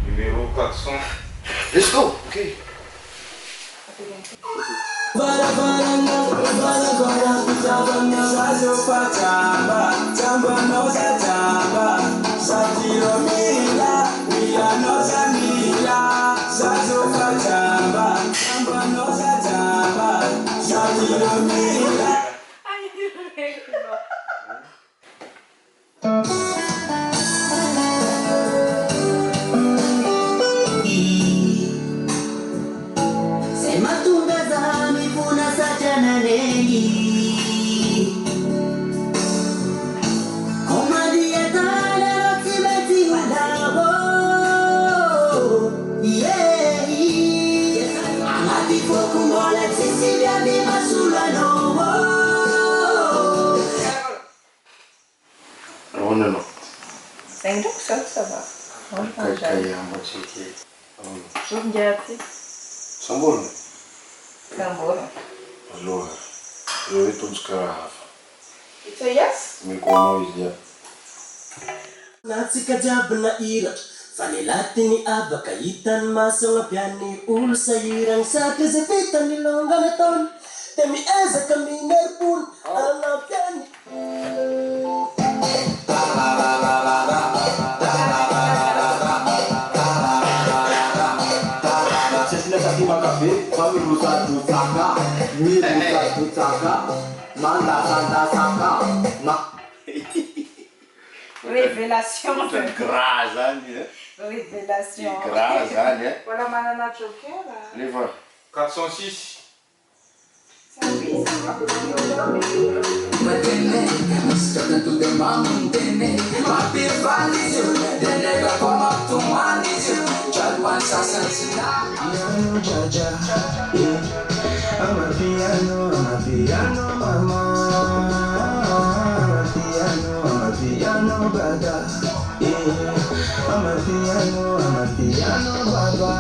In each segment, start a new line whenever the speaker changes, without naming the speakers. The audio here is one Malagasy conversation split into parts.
Numéro 400.
Let's go. Ok. Buonanotte.
Sei också så va? Giunghiati.
Sono buoni?
Sono buono.
Allora, io vedo un scarafa.
E tu yes?
Mi conosci?
Natsika jiaby na ira fa ny latiny abaka hitany maso agnapiany olo sahirany saka zay vitany longany ataony de miezaka mineripony agnapiany.
Révélation.
Grasani,
Révélation.
Grasani.
Voilà ma nana Joker.
Allez voir.
406.
C'est un oui, ça va.
I'm a piano, mama. I'm a piano, brother. Yeah. I'm a piano, baba.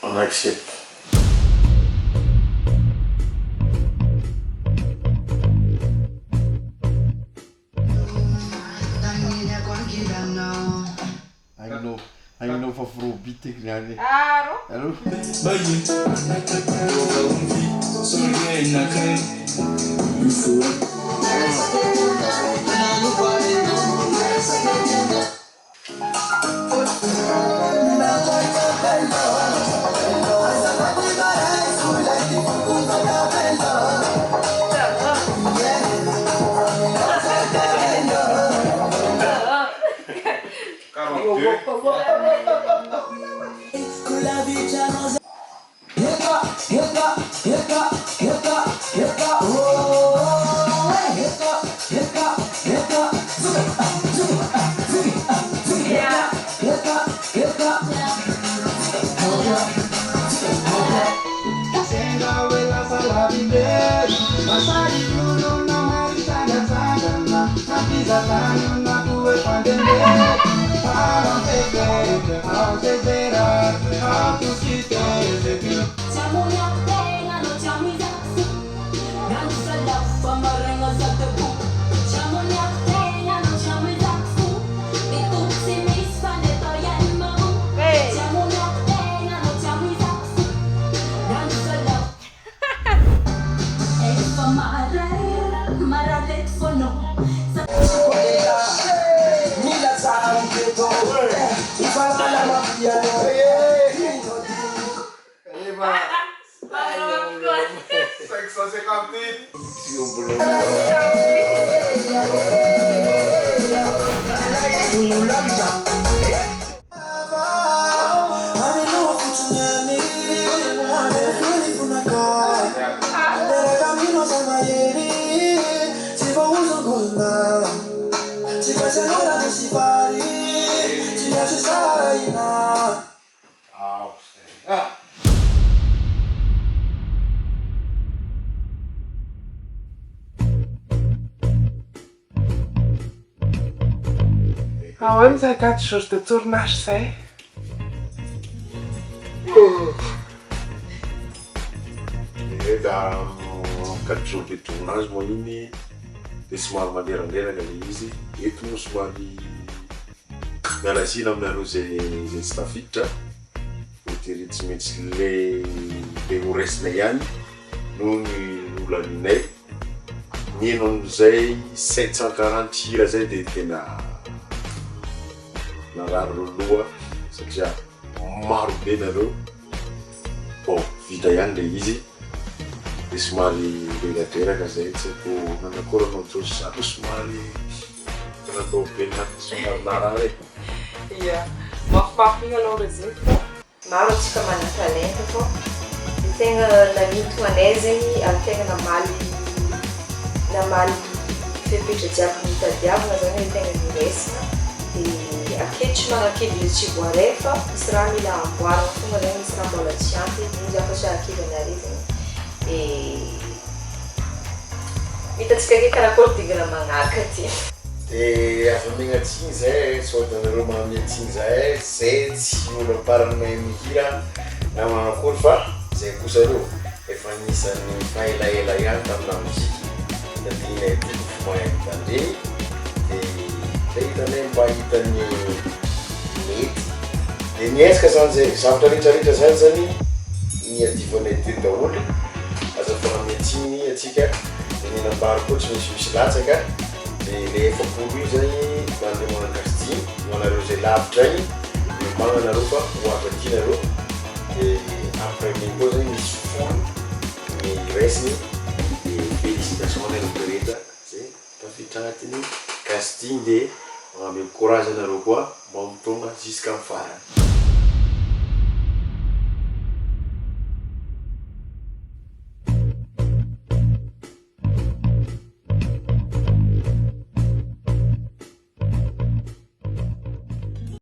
On accepte. Ainda for frubite grande.
Claro.
Allô?
Ahoana zay gaty Georges de Tournache zay?
Da quatre de tournage moa iny de somary maneranderaka le izy eto moa somary mialasina aminareo zay tsy tafiditra voatery tsy maintsy le ho raisina ihany noho ny olaninay nieno amizay 740 hira zay de tena narary loloha satria maro be nareo bon vita ihany le izy de somary belateraka zay tsy haiko nanakora anao josy sady somary natao be naty somary narary
Ia, mafimafy igny aloha rezay fa maro antsika mana-talenta fô ny tegna nanintogna anay zegny ary tegna namaly fepetra jiaby nitadiavana zany hoe tegna niresina de aketry magnakivy le tsy voaray fa misy raha mila amboarina fonga zany misy raha mbola tsy ampy igny zay fa tsy akivy anare zegny de hitantsika ke karakôry digana magnaraka ty
de afa megnatsiny zay sodanareo magnamiatsiny zay tsy olo parany mahay mihira na manakory fa zay kosa reo efa anisan'ny faelaela ihany tamina moziky tadinay ty mahay mitandreny de zay hitanay mba hitany mety de niezaka zany zay zavatra rehetrarehetra zany zany niadivanay teny daholy aza fanamiatsiny atsika de ninambary koa tsy misy latsaka de le efapolo io zany mandeha manakasitiny manareo zay lavitra igny de magnanareo fa hoavatinareo de après miny koa zany misy folo ny raisiny de félicitation anareo zay tafiditra agnatiny casting de magname courage anareo koa mba mitonga jusqu'à farany